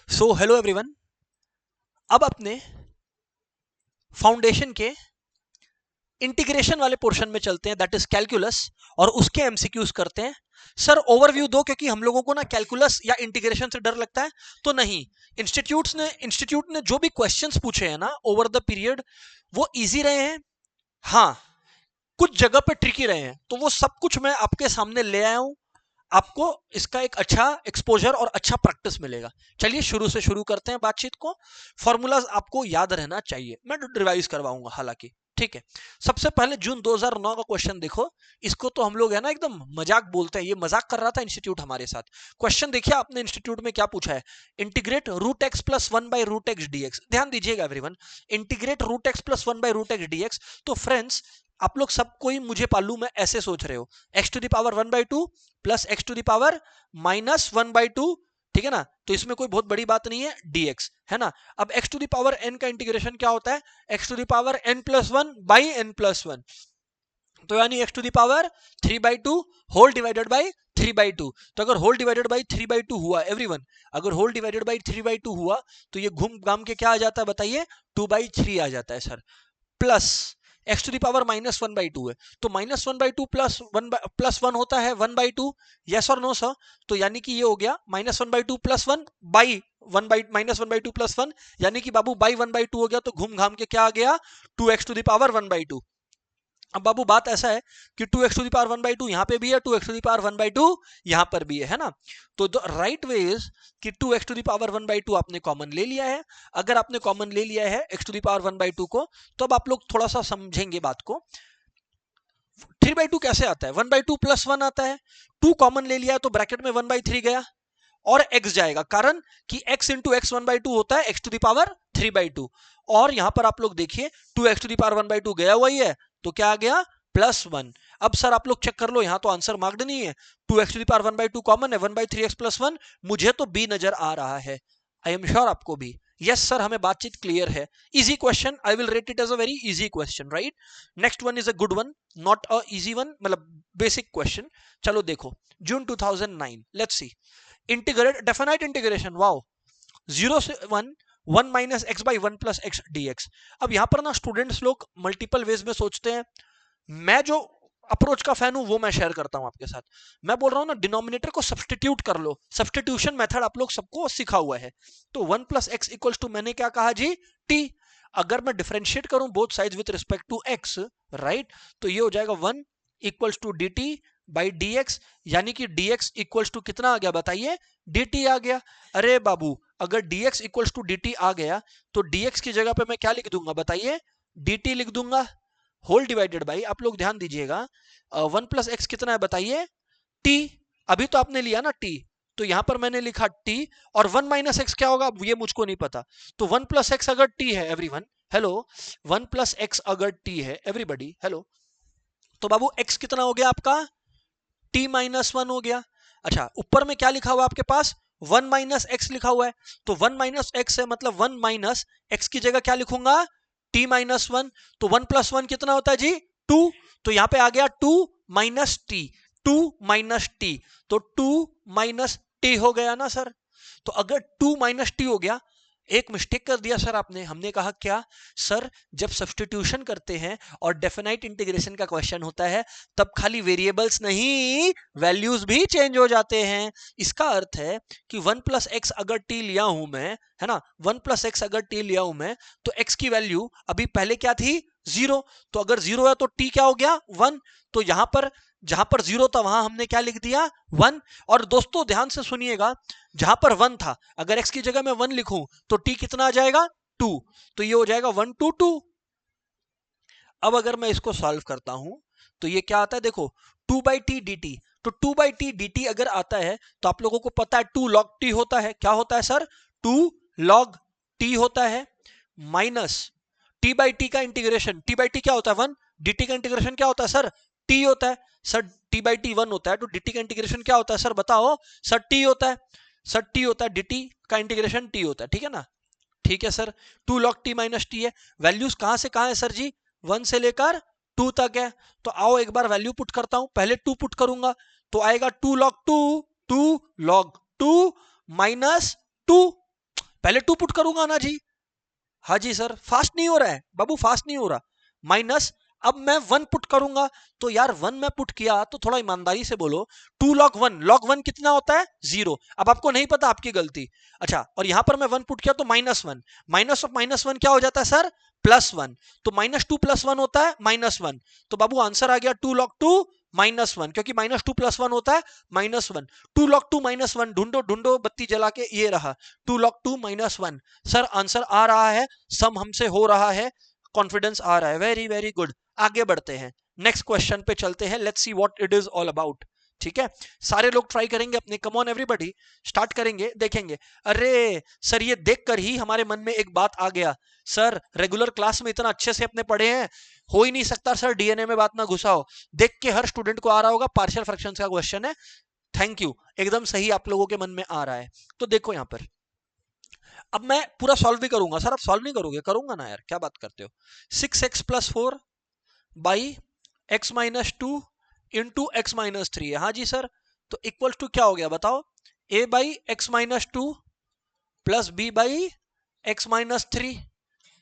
So hello everyone, अब अपने foundation के इंटीग्रेशन वाले पोर्शन में चलते हैं, दैट इज कैलकुलस, और उसके एमसीक्यूज करते हैं। सर ओवरव्यू दो, क्योंकि हम लोगों को ना कैलकुलस या इंटीग्रेशन से डर लगता है। तो नहीं, इंस्टीट्यूट ने जो भी क्वेश्चंस पूछे हैं ना ओवर द पीरियड, वो इजी रहे हैं। हाँ, कुछ जगह पे ट्रिकी रहे हैं, तो वो सब कुछ मैं आपके सामने ले आया हूं। आपको इसका एक अच्छा एक्सपोजर और अच्छा प्रैक्टिस मिलेगा। चलिए शुरू से शुरू करते हैं बातचीत को। फॉर्मूलाज आपको याद रहना चाहिए, मैं रिवाइज करवाऊंगा हालांकि, ठीक है। सबसे पहले जून 2009 का क्वेश्चन देखो। इसको तो हम लोग है ना एकदम मजाक बोलते हैं, ये मजाक कर रहा था इंस्टीट्यूट हमारे साथ। क्वेश्चन देखिए आपने इंस्टीट्यूट में क्या पूछा है। Integrate root x plus one by root x dx. ध्यान दीजिएगा everyone, integrate root x plus one by root x dx. तो फ्रेंड्स, आप लोग सब कोई मुझे मालूम है ऐसे सोच रहे हो, x to the power one by two plus x to the power minus one by two, ठीक है ना। तो इसमें कोई बहुत बड़ी बात नहीं है, dx है ना। अब x to the power n का इंटीग्रेशन क्या होता है, x to the power n plus one by n plus one. तो यानी x to the power 3 by two whole divided by 3 by two. तो अगर whole divided by 3 by two हुआ everyone, अगर whole divided by 3 by two हुआ, तो ये घूम घाम के क्या आ जाता है बताइए, 2 बाई 3 आ जाता है sir. Plus x to the power minus one by two है, तो minus one by two plus one होता है वन बाई टू। यस और नो सर? तो यानी कि ये हो गया minus one by two plus one by minus one by two plus one, यानी कि बाबू बाई वन बाई टू हो गया। तो घूम घाम के क्या आ गया, two x to the power one by two. अब बाबू बात ऐसा है कि two x to the power one by two यहाँ पे भी है, two x to the power one by two यहाँ पर भी है ना। तो द राइट वे इज कि two x to the power one by two आपने कॉमन ले लिया है। अगर आपने कॉमन ले लिया है x to the power one by two को, तो अब आप लोग थोड़ा सा समझेंगे बात को। थ्री बाई टू कैसे आता है, one by two plus one आता है। टू कॉमन ले लिया है तो ब्रैकेट में वन बाई थ्री गया और x जाएगा, कारण कि x into x one by two होता है x to the power three by two. और यहां पर आप लोग देखिए two x to the power one by two गया हुआ ही है, तो क्या आ गया, प्लस वन। अब सर आप लोग चेक कर लो, यहां तो आंसर मार्क्ड नहीं है, two x to the power one by two common है, one by three x plus one. मुझे तो बी नजर आ रहा है, आई एम श्योर आपको भी। यस सर, हमें बातचीत क्लियर है। Easy question, I will rate it as a very easy question, right. Next one is a good one, not a easy one, मतलब बेसिक क्वेश्चन। चलो देखो, June 2009, let's see. Integrate definite integration, wow, zero से one, one minus x by one plus x d x. अब यहां पर ना students लोग multiple ways में सोचते हैं। मैं जो अप्रोच का फैन हूं वो मैं शेयर करता हूं आपके साथ। मैं बोल रहा हूं ना, डिनोमिनेटर को सब्सटीट्यूट कर लो, सब्सटीट्यूशन मेथड आप लोग सबको सीखा हुआ है। तो one plus x equals to, मैंने क्या कहा जी, टी। अगर मैं डिफरेंशिएट करूं both sides with respect to x, right, तो ये हो जाएगा one equals to d t by d x, यानी कि dx इक्वल्स टू कितना आ गया बताइए, dt आ गया। अरे बाबू, अगर dx इक्वल्स टू dt आ गया, तो dx की जगह पे मैं क्या लिख दूंगा बताइए, dt लिख दूंगा, होल डिवाइडेड बाई, आप लोग ध्यान दीजिएगा, वन प्लस एक्स कितना है बताइए, t। अभी तो आपने लिया ना t, तो यहां पर मैंने लिखा t, और वन माइनस एक्स क्या होगा ये मुझको नहीं पता। तो वन प्लस एक्स अगर t है everyone, hello, one plus x अगर t है एवरीबडी, हेलो, तो बाबू x कितना हो गया आपका, t माइनस वन हो गया। अच्छा, ऊपर में क्या लिखा हुआ है आपके पास, वन माइनस एक्स लिखा हुआ है। तो वन माइनस एक्स है, मतलब वन माइनस एक्स की जगह क्या लिखूंगा, t माइनस वन। तो वन प्लस वन कितना होता है जी, टू। तो यहां पे आ गया two minus t, two minus t, तो टू माइनस टी हो गया ना सर। तो अगर टू माइनस टी हो गया, एक मिस्टेक कर दिया सर आपने, हमने कहा क्या सर, जब सब्स्टिट्यूशन करते हैं और डेफिनाइट इंटीग्रेशन का क्वेश्चन होता है, तब खाली वेरिएबल्स नहीं वैल्यूज भी चेंज हो जाते हैं। इसका अर्थ है कि वन प्लस एक्स अगर टी लिया हूं मैं, है ना, वन प्लस एक्स अगर टी लिया हूं मैं, तो एक्स की वैल्यू अभी पहले क्या थी, जीरो। तो अगर जीरो है तो टी क्या हो गया, वन। तो यहां पर जहां पर जीरो था वहां हमने क्या लिख दिया, वन। और दोस्तों ध्यान से सुनिएगा, जहां पर वन था, अगर एक्स की जगह मैं वन लिखूं, तो टी कितना आ जाएगा, टू। तो ये हो जाएगा वन टू टू। अब अगर मैं इसको सॉल्व करता हूं, तो ये क्या आता है देखो, two by t d t. तो two by t d t अगर आता है, तो आप लोगों को पता है टू लॉग टी होता है, क्या होता है सर, टू लॉग टी होता है, माइनस टी बाई टी का इंटीग्रेशन, टी बाई टी क्या होता है, वन। डी टी का इंटीग्रेशन क्या होता है सर, टी होता है। Sir T by T one होता है, तो डी टी का इंटीग्रेशन क्या होता है सर बताओ, सर टी होता है। सर टी होता है, डी टी का इंटीग्रेशन टी होता है, ठीक है ना। ठीक है sir, two log t minus t है। वैल्यूज कहां से कहां है सर जी, वन से लेकर टू तक है। तो आओ एक बार वैल्यू पुट करता हूं, पहले टू पुट करूंगा, तो आएगा two log two, two log two minus two. पहले 2 पुट करूंगा ना जी। हाँ जी सर, फास्ट नहीं हो रहा है बाबू, फास्ट नहीं हो रहा। माइनस, अब मैं 1 पुट करूंगा, तो यार 1 मैं पुट किया तो थोड़ा ईमानदारी से बोलो, 2 log 1 कितना होता है 0। अब आपको नहीं पता, आपकी गलती। अच्छा, और यहां पर मैं 1 पुट किया तो -1, माइनस ऑफ -1 क्या हो जाता है सर, +1। तो -2 + 1 होता है -1। तो बाबू आंसर आ गया 2 log 2 -1, क्योंकि -2 + 1 होता है -1। 2 log 2 -1, ढूंढो ढूंढो बत्ती जला के, ये रहा 2 log 2 -1। सर आंसर आ रहा है, सम हमसे हो रहा है, कॉन्फिडेंस आ रहा है, वेरी वेरी गुड। आगे बढ़ते हैं, नेक्स्ट क्वेश्चन पे चलते हैं, let's see what it is all about. ठीक है, सारे लोग ट्राई करेंगे अपने, कम ऑन एवरीबॉडी, स्टार्ट करेंगे, देखेंगे। अरे सर, ये देखकर ही हमारे मन में एक बात आ गया, सर रेगुलर क्लास में इतना अच्छे से अपने पढ़े हैं, हो ही नहीं सकता सर डीएनए में बात ना घुसा हो। देख के हर स्टूडेंट को आ रहा होगा पार्शियल फ्रैक्शंस का क्वेश्चन है। थैंक यू, एकदम सही आप लोगों के मन में आ रहा है। तो देखो यहां पर, अब मैं पूरा सॉल्व भी करूंगा। सर आप सॉल्व नहीं करोगे? करूंगा ना यार, क्या बात करते हो। 6x + 4 by x - 2 into x - 3 है। हाँ जी सर, तो इक्वल टू क्या हो गया बताओ, a by x - 2 plus b by x - 3।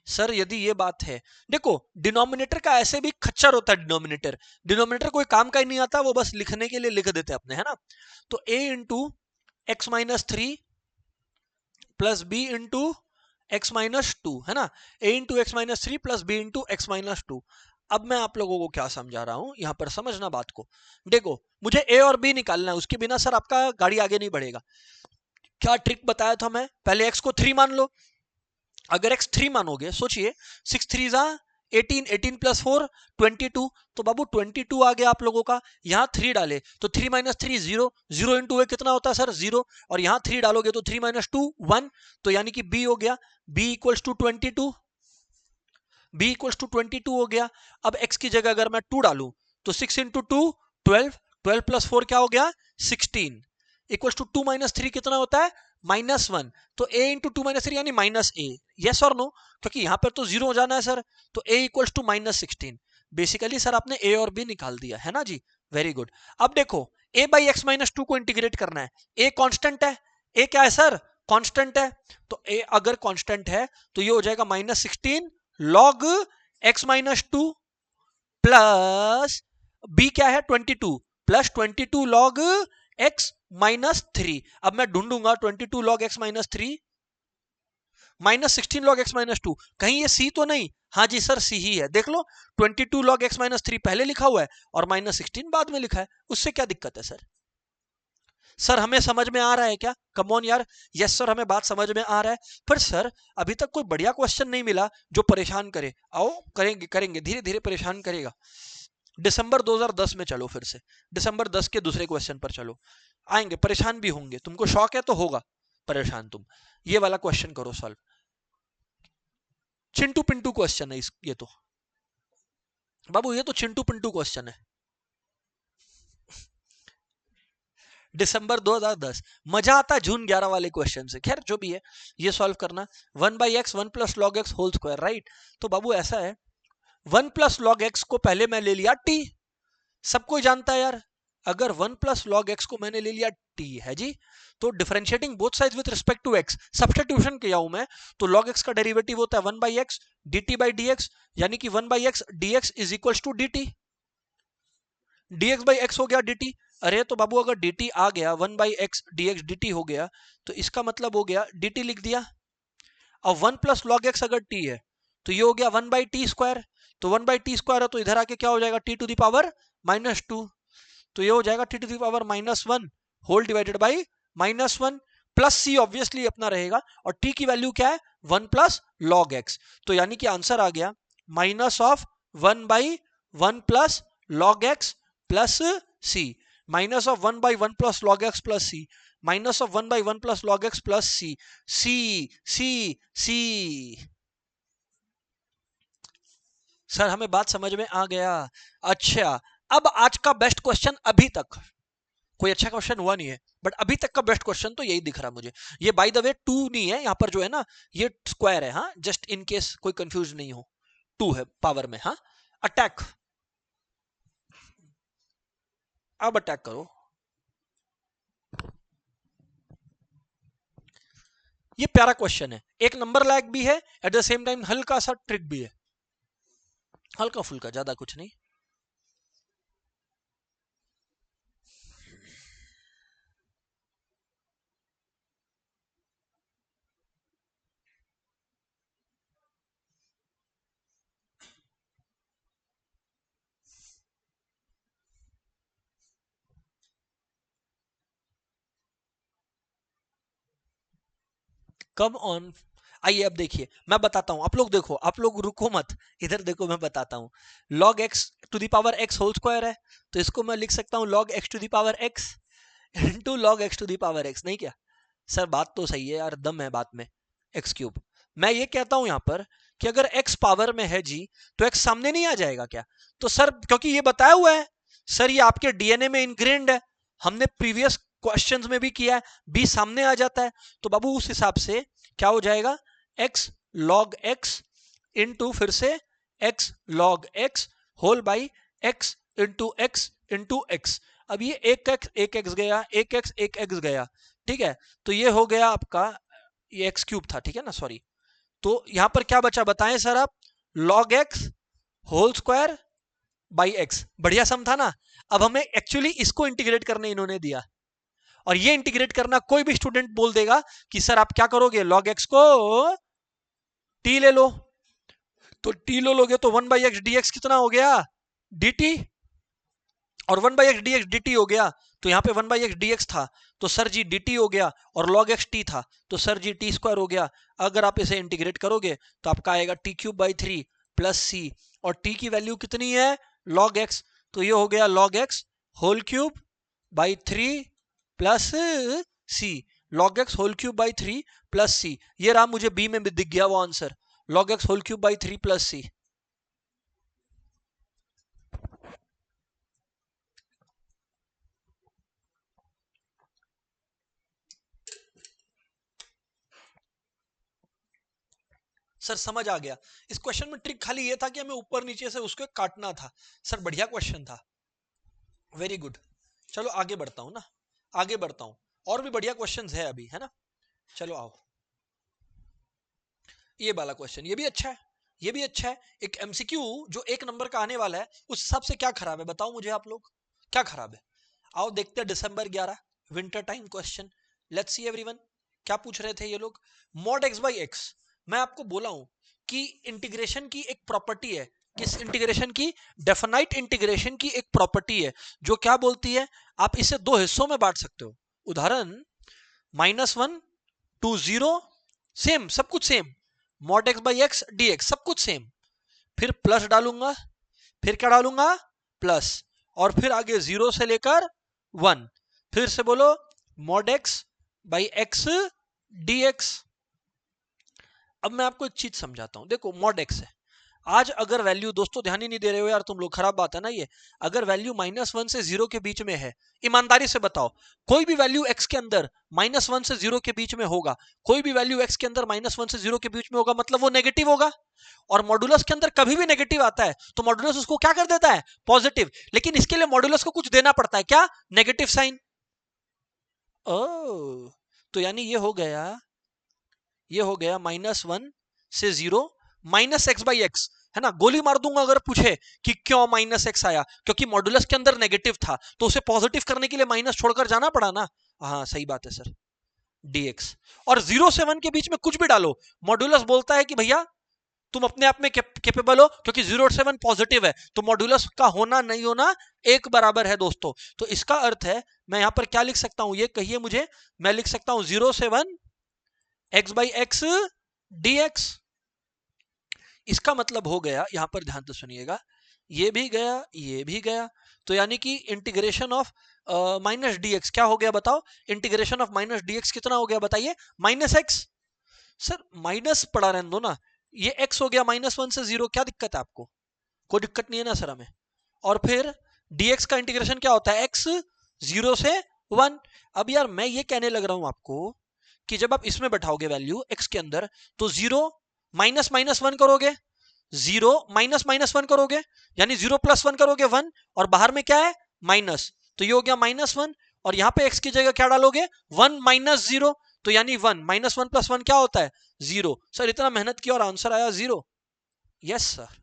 Sir यदि ये बात है, देखो डिनोमिनेटर का ऐसे भी खच्चर होता है, डिनोमिनेटर डिनोमिनेटर कोई काम का ही नहीं आता, वो बस लिखने के लिए लिख देते अपने, है ना। तो a into x - 3 plus b into x -2, है ना। a into x -3 plus b into x -2। अब मैं आप लोगों को क्या समझा रहा हूं, यहां पर समझना बात को। देखो, मुझे a और b निकालना है, उसके बिना सर आपका गाड़ी आगे नहीं बढ़ेगा। क्या ट्रिक बताया था मैं, पहले x को 3 मान लो। अगर x 3 मानोगे, सोचिए 6 3 जा 18, 18 प्लस 4 22। तो बाबू 22 आ गया आप लोगों का, यहां 3 डाले तो 3 - 3 0, 0 इंटू ए कितना होता है सर 0, और यहां 3 डालोगे तो 3 - 2 1, तो यानी कि b हो गया, b equals to 22, b equals to 22 हो गया। अब x की जगह अगर मैं 2 डालूं, तो 6 इंटू 2 12, 12 प्लस 4 क्या हो गया 16, इक्वल्स टू 2 - 3 कितना होता है -1। तो a इंटू 2 - 3 यानी -a, यस और नो, क्योंकि यहां पर तो जीरो हो जाना है सर। तो a equals to -16। Basically sir आपने a और b निकाल दिया है ना जी, वेरी गुड। अब देखो, a बाई एक्स -2 को इंटीग्रेट करना है, a कांस्टेंट है, a क्या है सर कांस्टेंट है। तो a अगर कांस्टेंट है तो ये हो जाएगा -16 लॉग x -2 प्लस b क्या है 22 प्लस 22 लॉग x -3। अब मैं ढूंढूंगा 22 लॉग x -3 -16 लॉग x -2, कहीं ये c तो नहीं। हाँ जी सर, c ही है, देख लो 22 लॉग x -3 पहले लिखा हुआ है और -16 बाद में लिखा है, उससे क्या दिक्कत है सर। सर हमें समझ में आ रहा है क्या, कम ऑन यार। यस सर, हमें बात समझ में आ रहा है। पर सर अभी तक कोई बढ़िया क्वेश्चन नहीं मिला जो परेशान करे। आओ करेंगे करेंगे, धीरे धीरे परेशान करेगा। दिसंबर 2010 में चलो, फिर से दिसंबर 10 के दूसरे क्वेश्चन पर चलो। आएंगे, परेशान भी होंगे, तुमको शौक है तो होगा परेशान तुम। ये वाला क्वेश्चन करो सॉल्व, चिंटू पिंटू क्वेश्चन है ये तो बाबू, ये तो चिंटू पिंटू क्वेश्चन है। दिसंबर 2010, मजा आता है जून 11 वाले क्वेश्चन से। खैर जो भी है, ये सॉल्व करना। 1/x 1 plus log x whole square, right. तो बाबू ऐसा है, 1 प्लस लॉग एक्स को पहले मैं ले लिया t, सब कोई जानता है यार, अगर 1 प्लस लॉग एक्स को मैंने ले लिया t है जी, तो differentiating both sides with respect to x, substitution किया हूं मैं, तो log x का डेरिवेटिव होता है 1/x dt बाई dx, यानी कि 1/x dx is equals to dt, dx by x हो गया dt। अरे तो बाबू अगर dt आ गया 1/x dx dt हो गया, तो इसका मतलब हो गया dt लिख दिया। अब 1 प्लस लॉग एक्स अगर t है, तो ये हो गया 1/t²। तो 1/t² है, तो इधर आके क्या हो जाएगा t टू द पावर -2। तो ये हो जाएगा t to the power -1 whole divided by -1 plus c obviously अपना रहेगा, और t की वैल्यू क्या है 1 प्लस लॉग एक्स। तो यानी कि आंसर आ गया minus of 1/1 plus log x plus c, minus of 1/1 plus log x plus c, minus of 1/1 plus log x plus c, c c c. Sir हमें बात समझ में आ गया। अच्छा, अब आज का बेस्ट क्वेश्चन, अभी तक कोई अच्छा क्वेश्चन हुआ नहीं है, बट अभी तक का बेस्ट क्वेश्चन तो यही दिख रहा मुझे। ये बाय द वे 2 नहीं है, यहाँ पर जो है ना ये स्क्वायर है, हाँ जस्ट इन केस कोई कंफ्यूज नहीं हो, 2 है पावर में। हाँ, अटैक, अब अटैक करो। ये प्यारा क्वेश्चन है, एक नंबर लायक भी है, एट द सेम टाइम हल्का सा ट्रिक भी है, हल्का फुल्का, ज्यादा कुछ नहीं। कम ऑन, आइए अब देखिए मैं बताता हूं, आप लोग देखो, आप लोग रुको मत, इधर देखो मैं बताता हूं। Log x to the power x whole square है, तो इसको मैं लिख सकता हूं log x to the power x into log x to the power x, नहीं क्या? सर बात तो सही है यार, दम है बात में, एक्स क्यूब। मैं ये कहता हूं यहां पर कि अगर एक्स पावर में है जी, तो एक्स सामने नहीं आ जाएगा क्या? तो सर क्योंकि ये बताया हुआ है, सर ये आपके डीएनए में इनग्रेन्ड है, हमने प्रीवियस क्वेश्चंस में भी किया है, बी सामने आ जाता है, तो बाबू उस हिसाब से क्या हो जाएगा, एक्स लॉग एक्स इंटू फिर से x log x whole by x into x. अब ये एक एक्स गया, एक एक्स गया, ठीक है, तो ये हो गया आपका, ये एक्स क्यूब था, ठीक है ना, सॉरी। तो यहां पर क्या बचा बताएं सर आप, log x whole square by x, बढ़िया सम था ना। अब हमें एक्चुअली इसको इंटीग्रेट करने इन्होंने दिया, और ये इंटीग्रेट करना कोई भी स्टूडेंट बोल देगा कि सर आप क्या करोगे, लॉग एक्स को टी ले लो, तो टी लो लोगे तो 1/x dx कितना हो गया, dt, और 1/x dx dt हो गया, तो यहाँ पे 1/x dx था, तो सर जी dt हो गया, और log x t था, तो सर जी t स्क्वायर हो गया। अगर आप इसे इंटीग्रेट करोगे तो आपका आएगा t³/3 प्लस c, और t की वैल्यू कितनी है, log x, तो ये हो गया log x whole cube by 3 plus c, log x whole cube by 3 plus c, ये रहा, मुझे b में भी दिख गया वो answer, log x whole cube by 3 plus c। Sir समझ आ गया, इस क्वेश्चन में ट्रिक खाली ये था कि हमें ऊपर नीचे से उसको काटना था। सर बढ़िया क्वेश्चन था, वेरी गुड। चलो आगे बढ़ता हूं ना, आगे बढ़ता हूं, और भी बढ़िया क्वेश्चंस है अभी, है ना। चलो आओ, ये वाला क्वेश्चन, ये भी अच्छा है, ये भी अच्छा है, एक एमसीक्यू जो एक नंबर का आने वाला है, उस हिसाब से क्या खराब है बताओ मुझे आप लोग, क्या खराब है? आओ देखते हैं, दिसंबर 11 winter time question, let's see everyone, क्या पूछ रहे थे ये लोग, मॉड एक्स बाई एक्स। मैं आपको बोला हूं कि इंटीग्रेशन की एक प्रॉपर्टी है, किस इंटीग्रेशन की, डेफिनाइट इंटीग्रेशन की एक प्रॉपर्टी है, जो क्या बोलती है, आप इसे दो हिस्सों में बांट सकते हो। उदाहरण, -1 टू 0, सेम, सब कुछ same, mod x by x d x सब कुछ सेम, फिर प्लस डालूंगा, फिर क्या डालूंगा, प्लस, और फिर आगे 0 से लेकर 1, फिर से बोलो, mod x by x d x. अब मैं आपको एक चीज समझाता हूं, देखो मॉड एक्स है, आज अगर वैल्यू, दोस्तों ध्यान ही नहीं दे रहे हो यार तुम लोग, खराब बात है ना ये, अगर वैल्यू -1 से 0 के बीच में है, ईमानदारी से बताओ, कोई भी वैल्यू x के अंदर -1 से 0 के बीच में होगा, कोई भी वैल्यू x के अंदर -1 से 0 के बीच में होगा, मतलब वो नेगेटिव होगा, और मॉडुलस के अंदर कभी भी नेगेटिव आता है तो मॉडुलस उसको क्या कर देता है, पॉजिटिव, लेकिन इसके लिए मॉडुलस को कुछ देना पड़ता है, क्या, नेगेटिव साइन। ओ, तो यानी ये हो गया -1 से 0 -x/x, है ना, गोली मार दूंगा अगर पूछे कि क्यों -x आया, क्योंकि मॉडुलस के अंदर नेगेटिव था, तो उसे पॉजिटिव करने के लिए माइनस छोड़कर जाना पड़ा ना। हाँ सही बात है सर, dx, और 0 से 1 के बीच में कुछ भी डालो, मॉडुलस बोलता है कि भैया तुम अपने आप में कैपेबल हो, क्योंकि 0 से 1 पॉजिटिव है, तो मॉडुलस का होना नहीं होना एक बराबर है दोस्तों। तो इसका अर्थ है, मैं यहां पर क्या लिख सकता हूं, ये कहिए मुझे, मैं लिख सकता हूं 0 से 1 x/x dx। इसका मतलब हो गया, यहां पर ध्यान से सुनिएगा, ये भी गया, ये भी गया, तो यानी कि इंटीग्रेशन ऑफ माइनस dx क्या हो गया बताओ, इंटीग्रेशन ऑफ माइनस dx कितना हो गया बताइए, -x। सर माइनस पड़ा रहने दो ना, ये x हो गया -1 से 0, क्या दिक्कत है आपको, कोई दिक्कत नहीं है ना सर हमें। और फिर dx का इंटीग्रेशन क्या होता है, x 0 से 1। अब यार मैं ये कहने लग रहा हूं आपको कि जब आप इसमें बैठाओगे वैल्यू x के अंदर, तो 0 -1 करोगे, 0 -1 करोगे, यानी 0 + 1 करोगे 1, और बाहर में क्या है, माइनस, तो ये हो गया -1, और यहां पे x की जगह क्या डालोगे, 1 - 0, तो यानी 1 -1 + 1 क्या होता है 0। सर इतना मेहनत किया और आंसर आया 0। Yes sir.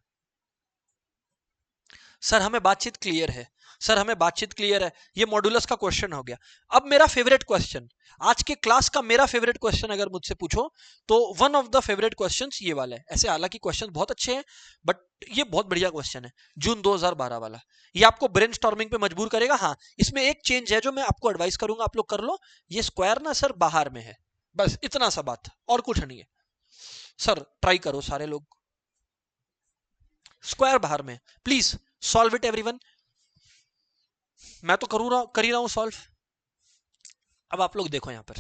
सर हमें बातचीत क्लियर है, सर हमें बातचीत क्लियर है। ये मॉड्यूलस का क्वेश्चन हो गया। अब मेरा फेवरेट क्वेश्चन, आज के क्लास का मेरा फेवरेट क्वेश्चन अगर मुझसे पूछो तो one of the favourite questions ये वाला है। ऐसे हालांकि क्वेश्चन बहुत अच्छे हैं बट ये बहुत बढ़िया क्वेश्चन है, जून 2012 वाला। ये आपको ब्रेनस्टॉर्मिंग पे मजबूर करेगा। हाँ, इसमें एक चेंज है जो मैं आपको एडवाइस करूंगा, आप लोग कर लो। ये स्क्वायर ना सर बाहर में है, बस इतना सा बात, और कुछ नहीं है। सर ट्राई करो सारे लोग, स्क्वायर बाहर में, प्लीज सॉल्व इट एवरीवन। मैं तो कर ही रहा हूं सॉल्व। अब आप लोग देखो यहां पर,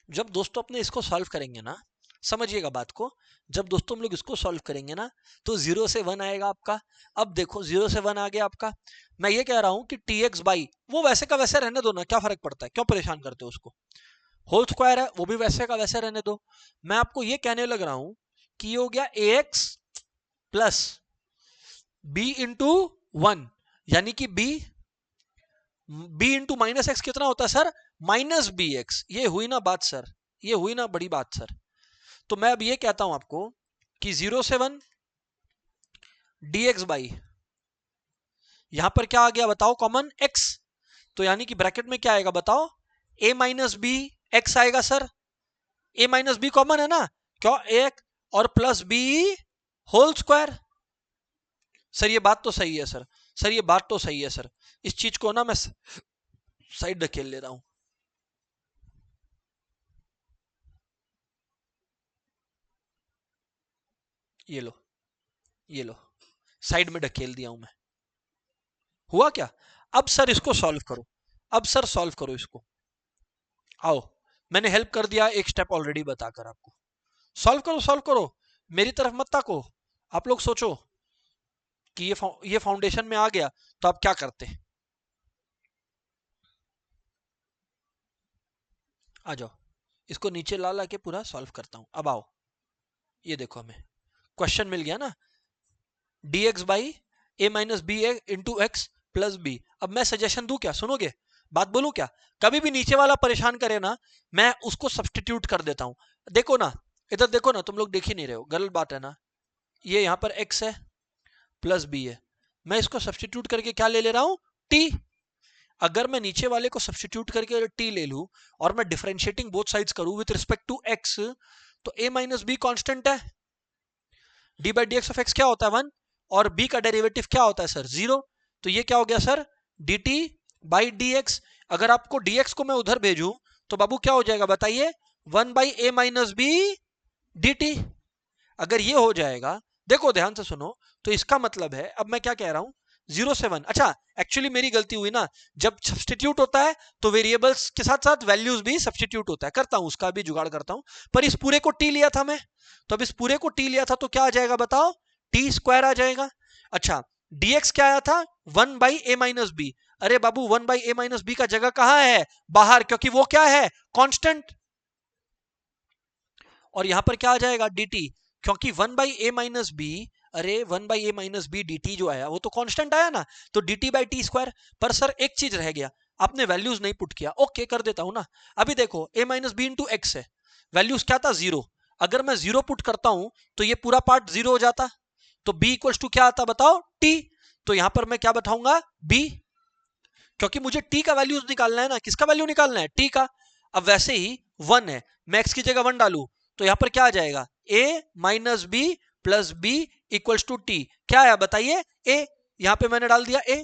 जब दोस्तों अपने इसको सॉल्व करेंगे ना, समझिएगा बात को, जब दोस्तों हम लोग इसको सॉल्व करेंगे ना तो 0 से 1 आएगा आपका। अब देखो 0 से 1 आ गया आपका। मैं ये कह रहा हूं कि tx बाई, वो वैसे का वैसे रहने दो ना, क्या फर्क पड़ता है, क्यों परेशान करते हो उसको। होल स्क्वायर है, वो भी वैसे का वैसे रहने दो। मैं आपको ये कहने लग रहा हूं कि ये हो गया ax प्लस b इंटू 1, यानी कि b इंटू माइनस एक्स कितना होता है सर माइनस बी एक्स। ये हुई ना बात सर, ये हुई ना बड़ी बात सर। तो मैं अब ये कहता हूं आपको कि 0 से 1 dx बाई, यहां पर क्या आ गया बताओ, कॉमन x। तो यानी कि ब्रैकेट में क्या आएगा बताओ, a माइनस बी एक्स आएगा sir. a minus b common है ना, क्यों, एक और plus b whole square. Sir ये बात तो सही है सर, सर ये बात तो सही है सर। इस चीज को ना मैं साइड धकेल ले रहा हूं। ये लो, ये लो, साइड में ढकेल दिया हूं मैं। हुआ क्या। अब सर इसको सॉल्व करो, अब सर सॉल्व करो इसको। आओ, मैंने हेल्प कर दिया एक स्टेप ऑलरेडी बताकर आपको। सॉल्व करो, सॉल्व करो, मेरी तरफ मत ताको। आप लोग सोचो कि ये फाउंडेशन में आ गया तो आप क्या करते। आ जाओ, इसको नीचे ला ला के पूरा सॉल्व करता हूं। अब आओ, ये देखो हमें क्वेश्चन मिल गया ना, dx by a minus b into x plus b. अब मैं सजेशन दूं क्या, सुनोगे बात बोलूं क्या। कभी भी नीचे वाला परेशान करे ना, मैं उसको सब्सटीट्यूट कर देता हूं। देखो ना, इधर देखो ना, तुम लोग देख ही नहीं रहे हो, गलत बात है ना। ये यहां पर x है प्लस बी है, मैं इसको सब्सटीट्यूट करके क्या ले रहा हूं t। अगर मैं नीचे वाले को सब्सटीट्यूट करके t ले लूं और मैं डिफरेंशिएटिंग बोथ साइड्स करूं विद रिस्पेक्ट टू x, तो a माइनस बी कॉन्स्टेंट है, D by d x of x क्या होता है 1, और b का डेरिवेटिव क्या होता है सर 0। तो ये क्या हो गया sir dt by d x. अगर आपको dx को मैं उधर भेजूं तो बाबू क्या हो जाएगा बताइए, 1 by a minus b d t. अगर ये हो जाएगा, देखो ध्यान से सुनो, तो इसका मतलब है, अब मैं क्या कह रहा हूं 0 से 1। अच्छा, एक्चुअली मेरी गलती हुई ना, जब सब्सटीट्यूट होता है तो वेरिएबल्स के साथ साथ वैल्यूज भी सब्सटीट्यूट होता है, करता हूं उसका भी जुगाड़ करता हूं। पर इस पूरे को टी लिया था मैं, तो अब इस पूरे को टी लिया था तो क्या आ जाएगा बताओ, टी स्क्वायर आ जाएगा। अच्छा, dx क्या आया था 1 बाई ए माइनस बी। अरे बाबू 1 बाई ए माइनस बी का जगह कहां है, बाहर, क्योंकि वो क्या है कांस्टेंट। और यहां पर क्या आ जाएगा dt, क्योंकि 1 बाई ए माइनस बी, अरे 1 by a minus b d t जो आया वो तो कांस्टेंट आया ना, तो d t by t square. पर सर एक चीज रह गया, आपने वैल्यूज नहीं पुट किया। ओके, कर देता हूं ना। अभी देखो ए माइनस बी इंटू एक्स है, वैल्यूज क्या था 0। अगर मैं 0 पुट करता हूं तो ये पूरा पार्ट 0 हो जाता, तो b इक्वल्स टू क्या आता बताओ t। तो यहां पर मैं क्या बताऊंगा b, क्योंकि मुझे t का वैल्यूज निकालना है ना, किसका वैल्यू निकालना है t का। अब वैसे ही 1 है, मैं x की जगह 1 डालू तो यहां पर क्या आ जाएगा a minus b plus b equals to t. क्या आया बताइए a, यहां पे मैंने डाल दिया a।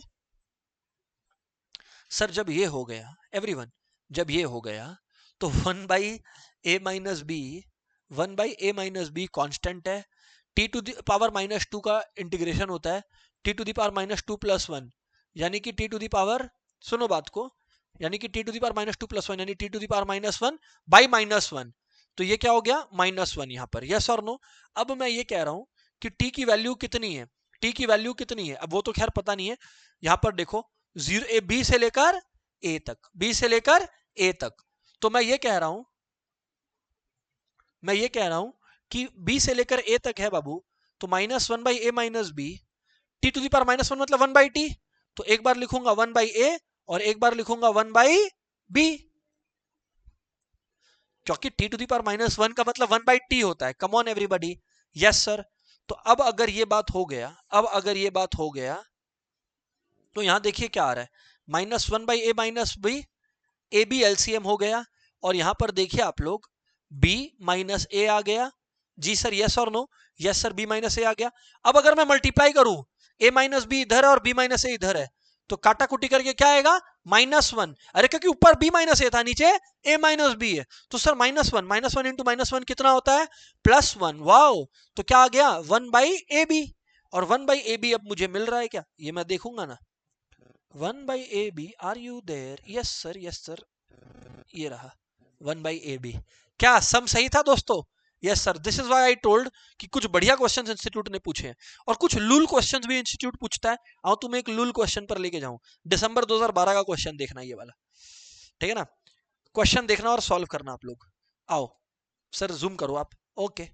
सर जब ये हो गया एवरीवन, जब ये हो गया तो 1 by a minus b, 1 by a minus b constant है, t to the power minus 2 का इंटीग्रेशन होता है t to the power minus 2 plus 1, यानी कि टी टू द पावर, सुनो बात को, यानी कि t to the power minus 2 plus 1 यानी t to the power minus 1 by minus 1। तो ये क्या हो गया -1 यहां पर, यस और नो। अब मैं ये कह रहा हूं कि t की वैल्यू कितनी है, t की वैल्यू कितनी है, अब वो तो खैर पता नहीं है। यहां पर देखो 0 बी से लेकर ए तक, बी से लेकर ए तक। तो मैं ये कह रहा हूं, मैं ये कह रहा हूं कि b से लेकर a तक है बाबू, तो -1 by a minus b, t to the power -1 मतलब 1 बाई टी। तो एक बार लिखूंगा 1 बाई ए और एक बार लिखूंगा 1 बाई बी। क्योंकि t to the power minus one का मतलब 1/t होता है। Come on everybody, yes sir. तो अब अगर ये बात हो गया, अब अगर ये बात हो गया, तो यहां देखिए क्या आ रहा है, -1/a-b, ए बी एलसीएम हो गया, और यहां पर देखिए आप लोग b माइनस ए आ गया। जी सर, यस और no? Yes sir, b minus a आ गया। अब अगर मैं मल्टीप्लाई करूं, a माइनस बी इधर है और b माइनस ए इधर है, तो काटा कुटी करके क्या आएगा, -1। अरे क्योंकि ऊपर b माइनस ए था, नीचे a माइनस बी है, तो सर -1 इंटू -1 कितना होता है, +1। वाओ, तो क्या आ गया, 1/ab। और 1/ab अब मुझे मिल रहा है क्या, ये मैं देखूंगा ना। 1/ab, are you there? Yes sir, yes sir, ये रहा 1/ab। क्या सम सही था दोस्तों? Yes sir, this is why I told कि कुछ बढ़िया क्वेश्चंस इंस्टीट्यूट ने पूछे हैं, और कुछ लूल क्वेश्चंस भी इंस्टीट्यूट पूछता है। आओ तुम्हें एक लूल क्वेश्चन पर लेके जाऊं, दिसंबर 2012 का क्वेश्चन देखना ये वाला, ठीक है ना? क्वेश्चन देखना और सॉल्व करना आप लोग। आओ सर, जूम करो आप। ओके,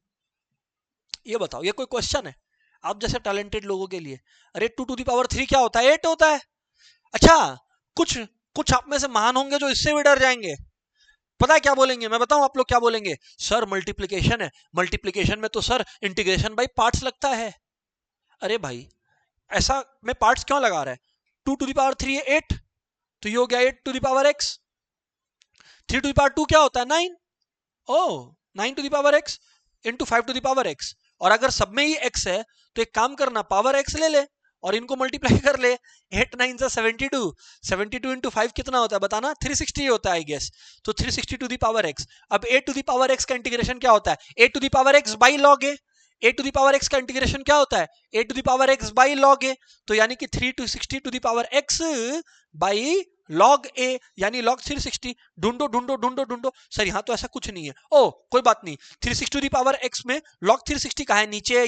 ये बताओ, ये कोई क्वेश्चन है आप जैसे टैलेंटेड लोगों के लिए? अरे 2 to the power 3 क्या होता है, 8 होता है। अच्छा, कुछ कुछ आप में से महान होंगे जो इससे भी डर जाएंगे। पता है क्या बोलेंगे, मैं बताऊं आप लोग क्या बोलेंगे? सर मल्टीप्लिकेशन है, मल्टीप्लिकेशन में तो सर इंटीग्रेशन बाई पार्ट्स लगता है। अरे भाई, ऐसा में पार्ट्स क्यों लगा रहा है? 2 to the power 3 है 8, तो ये हो गया 8 to the power x। 3 to the power 2 क्या होता है, 9। ओ, 9 to the power x into 5 to the power x। और अगर सब में ही x है, तो एक काम करना, पावर x ले ले और इनको मल्टीप्लाई कर ले। 8 9 से 72, 72 इंटू 5 कितना होता है बताना, 360 होता है आई गेस। तो 360 टू दी पावर x। अब a to the power x का इंटीग्रेशन क्या होता है, a to the power x by log a to the power x का इंटीग्रेशन क्या होता है, a to the power x by log a। तो यानी कि 360 to the power x by log a, यानी लॉग 360। ढूंढो ढूंढो ढूंढो ढूंढो। सर यहाँ तो ऐसा कुछ नहीं है। ओ कोई बात नहीं, 360 टू दी पावर x में लॉग 360 कहाँ है, नीचे है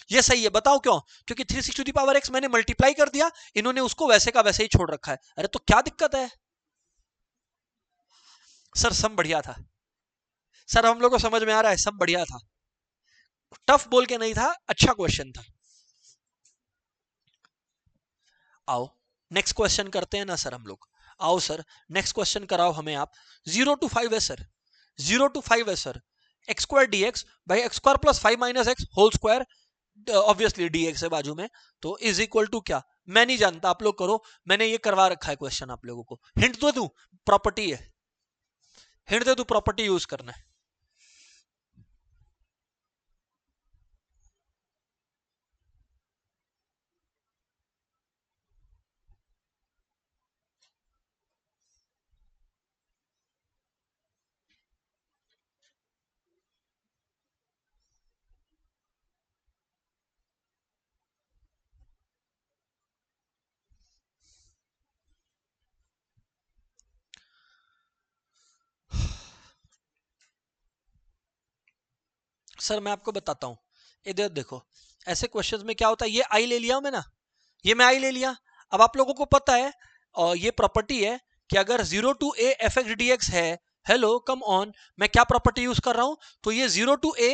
ये सही है। बताओ क्यों? क्योंकि 360 टू दी पावर x मैंने मल्टीप्लाई कर दिया, इन्होंने उसको वैसे का वैसे ही छोड़ रखा है। अरे तो क्या दिक्कत है? सर सम बढ़िया था, सर हम लोग को समझ में आ रहा है, सब बढ़िया था, टफ बोल के नहीं था, अच्छा क्वेश्चन था। आओ नेक्स्ट क्वेश्चन करते हैं ना सर हम लोग। आओ सर, नेक्स्ट क्वेश्चन कराओ हमें आप। 0 to 5 है सर, 0 to 5 है sir. X square d x by x square plus 5 minus x whole square, obviously d x है बाजू में, तो इज इक्वल टू क्या? मैं नहीं जानता, आप लोग करो, मैंने ये करवा रखा है क्वेश्चन आप लोगों को। हिंट दे दूं, प्रॉपर्टी है, हिंट दे दूं, प्रॉपर्टी यूज करना है। सर मैं आपको बताता हूं, इधर देखो, ऐसे क्वेश्चंस में क्या होता है, ये आई ले लिया मैं ना, ये मैं आई ले लिया। अब आप लोगों को पता है, और ये प्रॉपर्टी है कि अगर 0 to a fx dx है, हेलो कम ऑन, मैं क्या प्रॉपर्टी यूज कर रहा हूं, तो ये 0 to a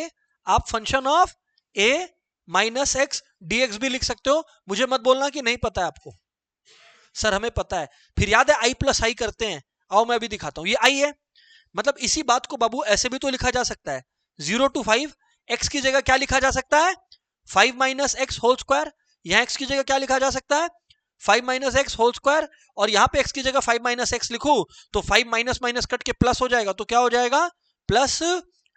आप function of a minus x dx भी लिख सकते हो। मुझे मत बोलना कि नहीं पता है आपको, सर हमें पता है। फिर याद है आई प्लस आई करते हैं, आओ मैं अभी दिखाता हूं, ये आई है, मतलब इसी बात को बाबू ऐसे भी तो लिखा जा सकता है, 0 to 5 x की जगह क्या लिखा जा सकता है, 5 माइनस एक्स होल स्क्वायर। यहां x की जगह क्या लिखा जा सकता है, 5 माइनस एक्स होल स्क्वायर। और यहां पे x की जगह 5 माइनस एक्स लिखू, तो 5 माइनस माइनस कट के प्लस हो जाएगा, तो क्या हो जाएगा, plus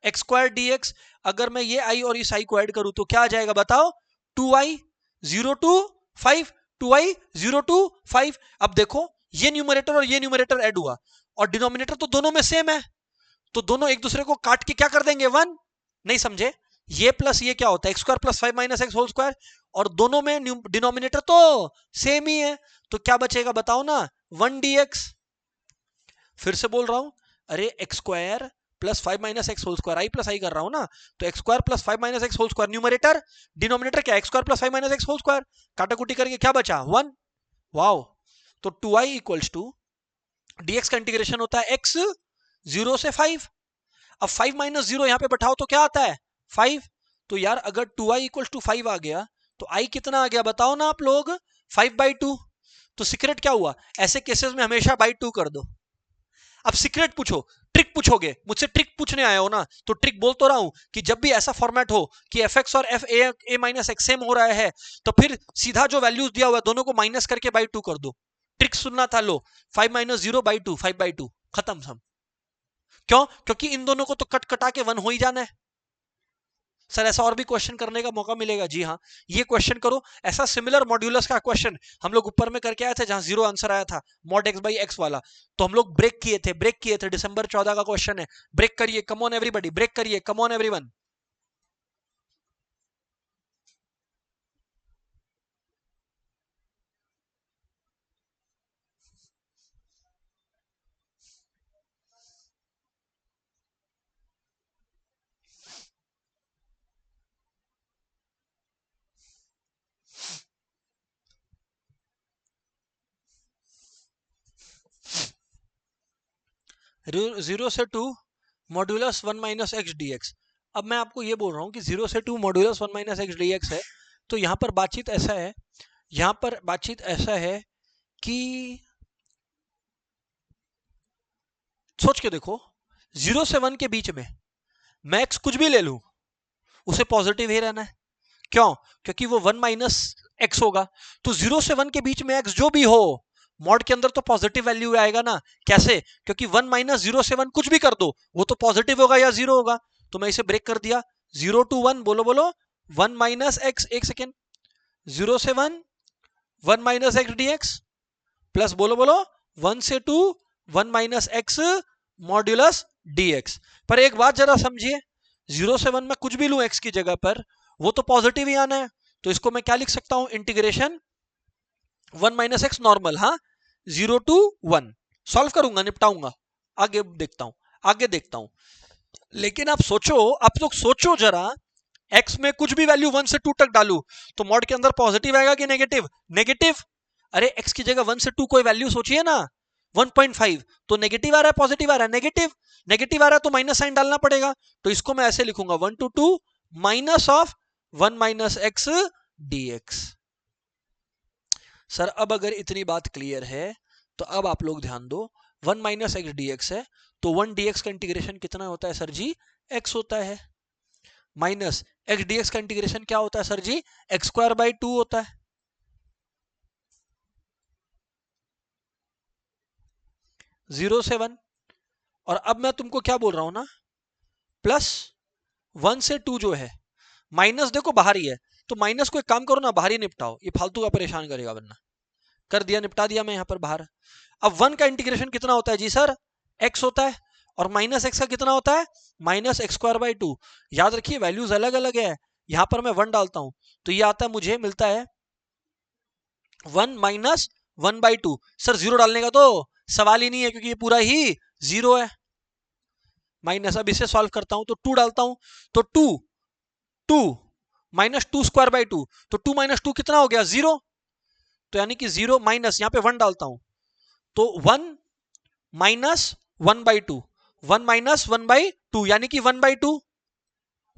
x square d x. अगर मैं ये आई और इस आई को ऐड करूं तो क्या आ जाएगा बताओ, 2i 0 to 5, 2i 0 to 5। अब देखो, ये न्यूमरेटर और ये न्यूमरेटर ऐड हुआ, और डिनोमिनेटर तो दोनों में सेम है, तो दोनों एक दूसरे को काट के क्या कर देंगे, 1। नहीं समझे? ये प्लस ये क्या होता है, x square plus 5 minus x whole square, और दोनों में डिनोमिनेटर तो सेम ही है, तो क्या बचेगा बताओ ना, 1 dx। फिर से बोल रहा हूं, अरे x square plus 5 minus x whole square, I plus I कर रहा हूं ना, तो x square plus 5 minus x whole square numerator, denominator क्या, x square plus 5 minus x whole square, काटाकुटी करके क्या बचा, 1। वाओ, तो 2i इक्वल्स टू dx का इंटीग्रेशन होता है x 0 से 5। अब 5 माइनस 0 यहां पे बैठाओ तो क्या आता है, 5। तो यार अगर 2i इक्वल्स टू 5 आ गया, तो i कितना आ गया बताओ ना आप लोग, 5/2। तो सीक्रेट क्या हुआ, ऐसे केसेस में हमेशा बाई 2 कर दो। अब सीक्रेट पूछो, ट्रिक पूछोगे, मुझसे ट्रिक पूछने आए हो ना, तो ट्रिक बोल तो रहा हूं कि जब भी ऐसा फॉर्मेट हो कि एफ एक्स और F A minus x same हो रहा है, तो फिर सीधा जो वैल्यूज दिया हुआ है दोनों को माइनस करके बाई 2 कर दो। ट्रिक सुनना था, लो 5 माइनस 0/2, 5/2 खत्म सब। क्यों? क्योंकि इन दोनों को तो कट कटा के 1 हो ही जाना है। सर ऐसा और भी क्वेश्चन करने का मौका मिलेगा? जी हाँ, ये क्वेश्चन करो। ऐसा सिमिलर मॉड्यूलस का क्वेश्चन हम लोग ऊपर में करके आए थे जहां 0 आंसर आया था, मॉड एक्स बाई एक्स वाला। तो हम लोग ब्रेक किए थे, दिसंबर 14 का क्वेश्चन है। ब्रेक करिए, कम ऑन एवरीबॉडी, ब्रेक करिए, कम ऑन एवरीवन। जीरो से to modulus 1 minus x d x. अब मैं आपको ये बोल रहा हूं कि 0 से 2 modulus 1 minus x d x है। तो यहां पर बातचीत ऐसा है, यहां पर बातचीत ऐसा है कि सोच के देखो, 0 से 1 के बीच में मैं एक्स कुछ भी ले लूं, उसे पॉजिटिव ही रहना है। क्यों? क्योंकि वो 1 माइनस एक्स होगा। तो 0 से 1 के बीच में एक्स जो भी हो, मॉड के अंदर तो पॉजिटिव वैल्यू आएगा ना। कैसे? क्योंकि 1 माइनस 0 से 1 कुछ भी कर दो, वो तो पॉजिटिव होगा या 0 होगा। तो मैं इसे ब्रेक कर दिया, 0 to 1, बोलो बोलो 1 माइनस एक्स, एक सेकेंड, 0 से 1 1 minus x d x, plus बोलो बोलो 1 से 2 1 minus x modulus D x. पर एक बात जरा समझिए, 0 से 1 में कुछ भी लू एक्स की जगह पर, वो तो पॉजिटिव ही आना है। तो इसको मैं क्या लिख सकता हूं? इंटीग्रेशन 1 माइनस एक्स नॉर्मल, हाँ, 0 to 1। सॉल्व करूंगा, निपटाऊंगा, आगे देखता हूं, आगे देखता हूं। लेकिन आप सोचो, आप लोग सोचो जरा, एक्स में कुछ भी वैल्यू 1 से 2 तक डालू तो मॉड के अंदर पॉजिटिव आएगा कि नेगेटिव? नेगेटिव। अरे एक्स की जगह 1 से 2 कोई वैल्यू सोचिए ना, 1.5, तो नेगेटिव आ रहा है पॉजिटिव आ रहा है? नेगेटिव। नेगेटिव आ रहा है तो माइनस साइन डालना पड़ेगा। तो इसको मैं ऐसे लिखूंगा, 1 to 2 minus of 1 minus x d x. Sir अब अगर इतनी बात क्लियर है तो अब आप लोग ध्यान दो, 1 माइनस एक्स डी एक्स है, तो 1 डी एक्स का इंटीग्रेशन कितना होता है सर जी? एक्स होता है। माइनस एक्स डी एक्स का इंटीग्रेशन क्या होता है सर जी? एक्स स्क्वायर बाई 2 होता है। 0 से 1। और अब मैं तुमको क्या बोल रहा हूं ना, प्लस 1 से 2 जो है, माइनस देखो बाहर ही है, तो माइनस को एक काम करो ना, बाहर ही निपटाओ, ये फालतू का परेशान करेगा वरना। कर दिया, निपटा दिया मैं यहां पर बाहर। अब 1 का इंटीग्रेशन कितना होता है जी सर? एक्स होता है। और माइनस एक्स का कितना होता है? Minus x square by 2। याद रखिए वैल्यूज अलग अलग है। यहां पर मैं 1 डालता हूं तो ये आता है, मुझे मिलता है 1 माइनस 1/2। सर 0 डालने का तो सवाल ही नहीं है, क्योंकि ये पूरा ही 0 है। माइनस, अब इसे सॉल्व करता हूं तो 2 डालता हूं, तो 2 2 माइनस 2 स्क्वायर बाई 2, तो 2 माइनस 2 कितना हो गया? 0। तो यानी कि 0 माइनस, यहां पे 1 डालता हूं तो 1 माइनस 1/2, 1 माइनस 1/2 यानी कि 1/2।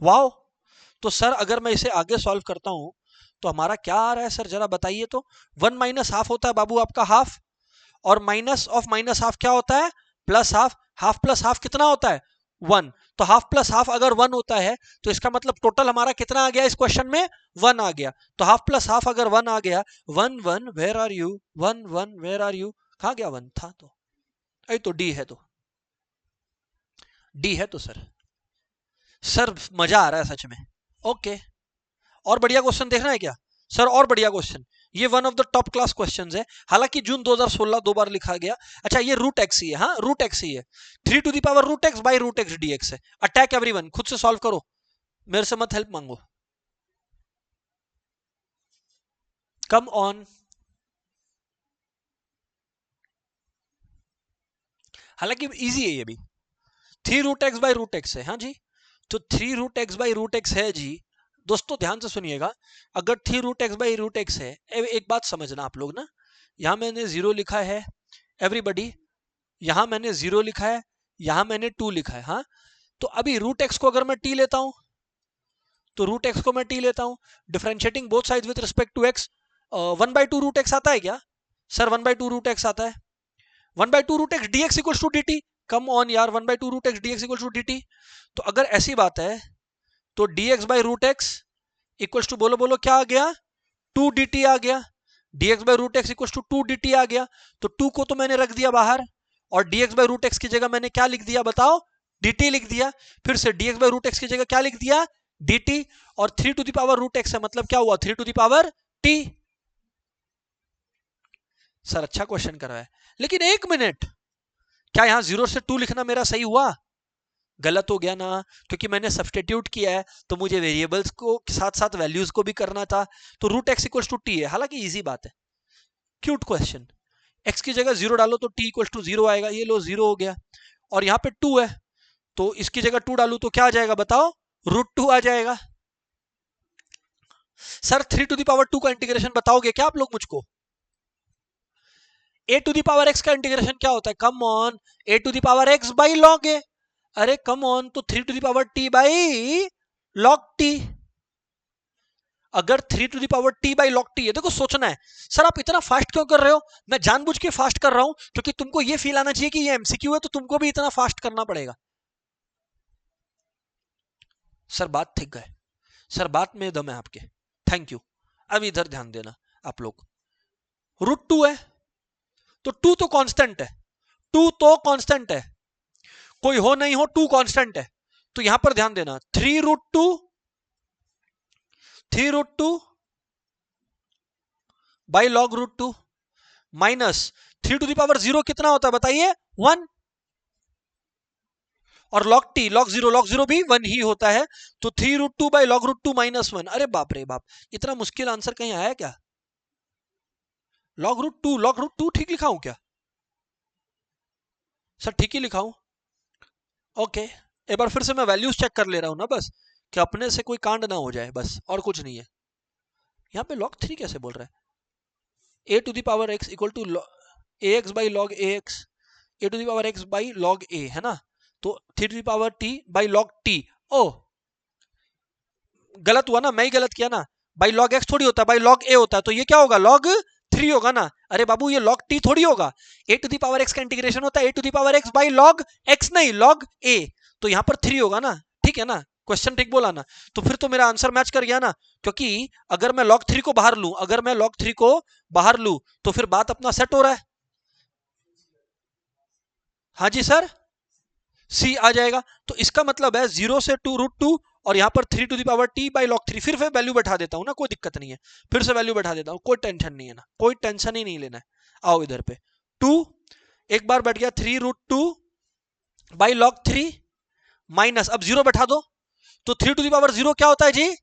वाओ। तो सर अगर मैं इसे आगे सॉल्व करता हूं तो हमारा क्या आ रहा है सर, जरा बताइए तो। 1 माइनस हाफ होता है बाबू आपका हाफ, और माइनस ऑफ माइनस हाफ क्या होता है? Plus half. Half plus half कितना होता है? 1। तो हाफ प्लस हाफ अगर 1 होता है तो इसका मतलब टोटल हमारा कितना आ गया इस क्वेश्चन में? 1 आ गया। तो हाफ प्लस हाफ अगर 1 आ गया, 1 1 where are you, 1 1 where are you, कहां गया 1? था तो, अरे तो डी है, तो डी है तो सर मजा आ रहा है सच में। ओके, और बढ़िया क्वेश्चन देखना है क्या सर? और बढ़िया क्वेश्चन, ये one of the top class questions है, हालांकि जून 2016 दो बार लिखा गया। अच्छा ये रूट एक्स ही है, हाँ रूट एक्स ही है, 3 to the power root x by root x d x है। अटैक एवरीवन, खुद से सॉल्व करो, मेरे से मत हेल्प मांगो। Come on. हालांकि इजी है ये भी, 3 root x by root x है, हाँ जी। तो 3 root x by root x है जी। दोस्तों ध्यान से सुनिएगा, अगर 3 root x by root x है, एक बात समझना आप लोग ना, यहां मैंने 0 लिखा है एवरीबॉडी, यहां मैंने 0 लिखा है, यहां मैंने 2 लिखा है, हाँ। तो अभी रूट एक्स को अगर मैं टी लेता हूं, तो रूट एक्स को मैं टी लेता हूं, differentiating both sides with respect to x, 1/2 root x आता है क्या सर? 1/2 रूट एक्स आता है। 1/2 root x d x equals to d t, come on यार, 1/2 root x d x equal to d t. तो अगर ऐसी बात है तो d x by root x equal to, बोलो बोलो क्या आ गया, 2 डी टी आ गया। D x by root x equal to 2 d t आ गया। तो 2 को तो मैंने रख दिया बाहर, और d x by root x की जगह मैंने क्या लिख दिया बताओ, डी टी लिख दिया। फिर से d x by root x की जगह क्या लिख दिया, डी टी। और 3 to the power root x है, मतलब क्या हुआ, 3 to the power t. Sir अच्छा क्वेश्चन करा है, लेकिन एक मिनट, क्या यहां 0 से 2 लिखना मेरा सही हुआ? गलत हो गया ना, क्योंकि मैंने सब्स्टिट्यूट किया है तो मुझे वेरिएबल्स को साथ साथ वैल्यूज को भी करना था। तो root x equal to t है, हालांकि इजी बात है, क्यूट क्वेश्चन। एक्स की जगह 0 डालो तो टी इक्वल टू 0 आएगा, ये लो 0 हो गया। और यहाँ पे 2 है तो इसकी जगह 2 डालू तो क्या आ जाएगा बताओ, √2 आ जाएगा। सर 3 टू द पावर 2 का इंटीग्रेशन बताओगे क्या आप लोग मुझको? a to the power x का इंटीग्रेशन क्या होता है, come on, a to the power x by log a। अरे कम ऑन, तो 3 to the power t by log t। अगर 3 to the power t by log t है, देखो सोचना है, सर आप इतना फास्ट क्यों कर रहे हो? मैं जानबूझ के फास्ट कर रहा हूं क्योंकि तुमको ये फील आना चाहिए कि ये एमसीक्यू है, तो तुमको भी इतना फास्ट करना पड़ेगा। सर बात ठीक है, सर बात में दम है आपके, थैंक यू। अब इधर ध्यान देना आप लोग, √2 है तो 2 तो कांस्टेंट है, 2 तो कांस्टेंट है, कोई हो नहीं हो 2 कांस्टेंट है। तो यहां पर ध्यान देना, 3√2 by log √2 minus 3 to the power 0 कितना होता है बताइए, 1। और log t, log 0 भी 1 ही होता है। तो 3√2 बाई log √2 माइनस 1। अरे बाप रे बाप, इतना मुश्किल आंसर कहीं आया क्या? log √2 ठीक लिखा हूं क्या? सर ठीक ही लिखा हूं, ओके। एक बार फिर से मैं वैल्यूज चेक कर ले रहा हूं ना, बस कि अपने से कोई कांड ना हो जाए, बस और कुछ नहीं है। यहां पे log 3 कैसे बोल रहा है, a to the power x equal to ax by log ax, a to the power x by log a है ना, तो 3 to the power t by log t। ओ गलत हुआ ना, मैं ही गलत किया ना, बाई log x थोड़ी होता है, बाई log a होता है, तो ये क्या होगा, log 3 होगा ना। अरे बाबू ये log t थोड़ी होगा, a to the power x का इंटीग्रेशन होता है a to the power x by log x, नहीं log a, तो यहां पर 3 होगा ना, ठीक है ना, क्वेश्चन ठीक बोला ना। तो फिर तो मेरा आंसर मैच कर गया ना, क्योंकि अगर मैं log 3 को बाहर लूं, अगर मैं log 3 को बाहर लूं तो फिर बात अपना सेट हो रहा है। हाँ जी सर, c आ जाएगा। तो इसका मतलब है 0 से 2 √2 और यहां पर 3 to the power t by log 3। फिर वैल्यू बैठा देता हूं ना, कोई दिक्कत नहीं है, फिर से वैल्यू बैठा देता हूं, कोई टेंशन नहीं है ना, कोई टेंशन ही नहीं लेना है। आओ इधर पे 2 एक बार बैठ गया, 3 √2 बाई log 3 माइनस, अब 0 बैठा दो, तो 3 टू द पावर 0 क्या होता है जी,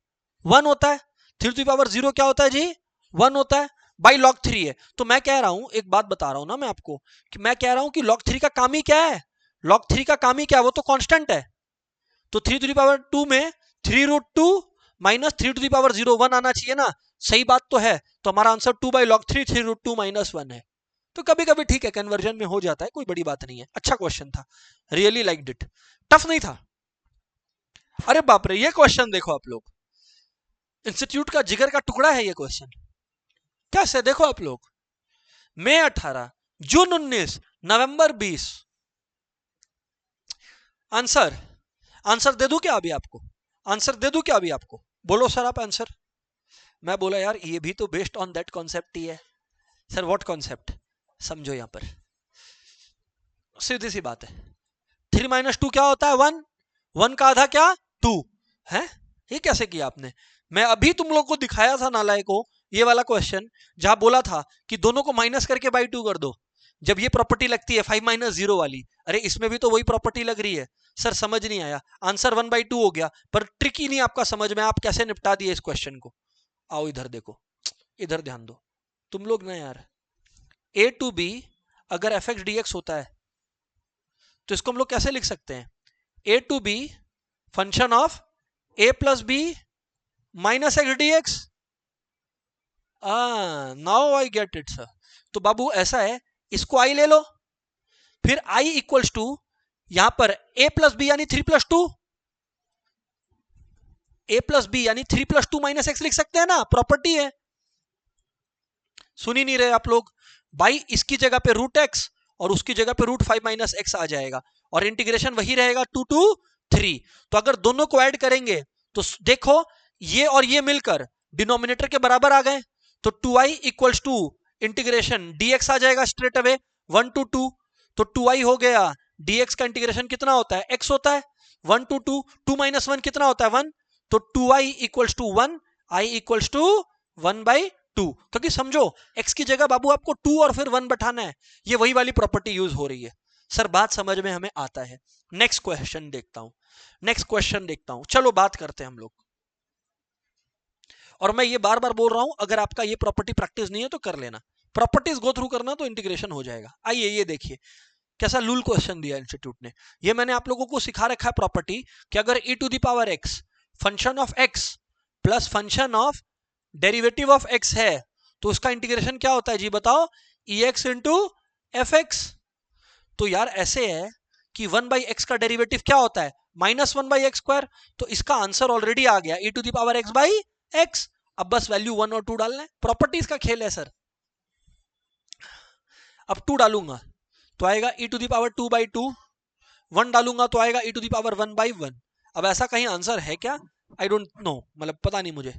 1 होता है। 3 टू द पावर 0 क्या होता है जी, 1 होता है, बाई log 3 है। तो मैं कह रहा हूं, एक बात बता रहा हूं ना मैं आपको, कि मैं कह रहा हूं कि log 3 का काम ही क्या है, log 3 का काम ही क्या है, वो तो कांस्टेंट है। तो 3 टू द पावर 2 में 3√2 माइनस 3 टू द पावर 0, 1 आना चाहिए ना, सही बात तो है। तो हमारा आंसर 2 बाई log 3 3√2 माइनस 1 है। तो कभी कभी ठीक है, कन्वर्जन में हो जाता है, कोई बड़ी बात नहीं है। अच्छा क्वेश्चन था, रियली लाइक्ड इट, टफ नहीं था। अरे बाप रे, ये क्वेश्चन देखो आप लोग, इंस्टीट्यूट का जिगर का टुकड़ा है ये क्वेश्चन। कैसे देखो आप लोग, मई 18, जून 19, नवंबर 20। आंसर दे दूं क्या अभी आपको, आंसर दे दूं क्या अभी आपको, बोलो सर आप आंसर। मैं बोला यार ये भी तो बेस्ड ऑन दैट कॉन्सेप्ट ही है। सर व्हाट कॉन्सेप्ट, समझो यहां पर सीधी सी बात है, 3 माइनस 2 क्या होता है, 1, 1 का आधा क्या, 2 है। ये कैसे किया आपने, मैं अभी तुम लोग को दिखाया था नालायकों, ये वाला क्वेश्चन जहां बोला था कि दोनों को माइनस करके बाई 2 कर दो, जब ये प्रॉपर्टी लगती है 5 माइनस 0 वाली। अरे इसमें भी तो वही प्रॉपर्टी लग रही है। सर समझ नहीं आया, आंसर 1/2 हो गया, पर ट्रिकी नहीं आपका समझ में, आप कैसे निपटा दिए इस क्वेश्चन को। आओ इधर देखो, इधर ध्यान दो तुम लोग ना यार, a टू b अगर एफ एक्स डी एक्स होता है तो इसको हम लोग कैसे लिख सकते हैं, a टू b function of a plus b minus x d x. Now I get it sir. तो बाबू ऐसा है, इसको i ले लो, फिर i इक्वल्स टू यहां पर a प्लस बी यानी 3 प्लस 2, a प्लस बी यानी 3 प्लस 2 माइनस एक्स लिख सकते हैं ना, प्रॉपर्टी है। सुन ही नहीं रहे आप लोग भाई, इसकी जगह पे √x और उसकी जगह पे √5 माइनस एक्स आ जाएगा, और इंटीग्रेशन वही रहेगा 2 to 3। तो अगर दोनों को ऐड करेंगे तो देखो ये और ये मिलकर डिनोमिनेटर के बराबर आ गए, तो 2i equals to integration dx आ जाएगा स्ट्रेट अवे 1 to 2। तो 2i हो गया, dx का इंटीग्रेशन कितना होता है, x होता है 1 to 2, 2 minus 1 कितना होता है 1, तो 2i equals to 1, i equals to 1/2। क्योंकि समझो x की जगह बाबू आपको 2 और फिर 1 बैठाना है, ये वही वाली प्रॉपर्टी यूज हो रही है। सर बात समझ में हमें आता है। नेक्स्ट क्वेश्चन देखता हूं, चलो बात करते हैं हम लोग। और मैं ये बार बार बोल रहा हूं, अगर आपका ये प्रॉपर्टी प्रैक्टिस नहीं है तो कर लेना, प्रॉपर्टीज गो थ्रू करना तो इंटीग्रेशन हो जाएगा। आइए ये देखिए कैसा लूल क्वेश्चन दिया इंस्टीट्यूट ने। ये मैंने आप लोगों को सिखा रखा है प्रॉपर्टी कि अगर e to the power x function of x plus function of derivative of x है तो उसका इंटीग्रेशन क्या होता है जी बताओ, ex इंटू एफ एक्स। तो यार ऐसे है कि 1/x का डेरिवेटिव क्या होता है, -1/x²। तो इसका आंसर ऑलरेडी आ गया, e to the power x/x। अब बस वैल्यू 1 और 2 डालना है, प्रॉपर्टीज का खेल है सर। अब 2 डालूंगा तो आएगा e टू द पावर 2/2, 1 डालूंगा तो आएगा e टू द पावर 1/1। अब ऐसा कहीं आंसर है क्या, आई डोंट नो, मतलब पता नहीं मुझे।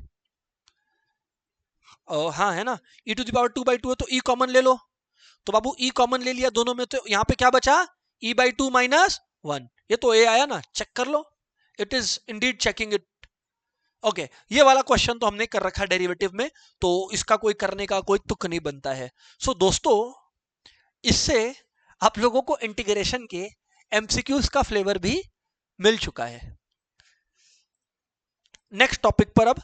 हाँ है ना, e टू द पावर 2/2 है तो e कॉमन ले लो। तो बाबू e कॉमन ले लिया दोनों में, तो यहाँ पे क्या बचा, e/2 - 1। ये तो a आया ना, चेक कर लो, it is indeed checking it. Okay ये वाला क्वेश्चन तो हमने कर रखा है डेरिवेटिव में, तो इसका कोई करने का कोई तुक नहीं बनता है। सो दोस्तों इससे आप लोगों को इंटीग्रेशन के एमसीक्यूज का फ्लेवर भी मिल चुका है। नेक्स्ट टॉपिक पर अब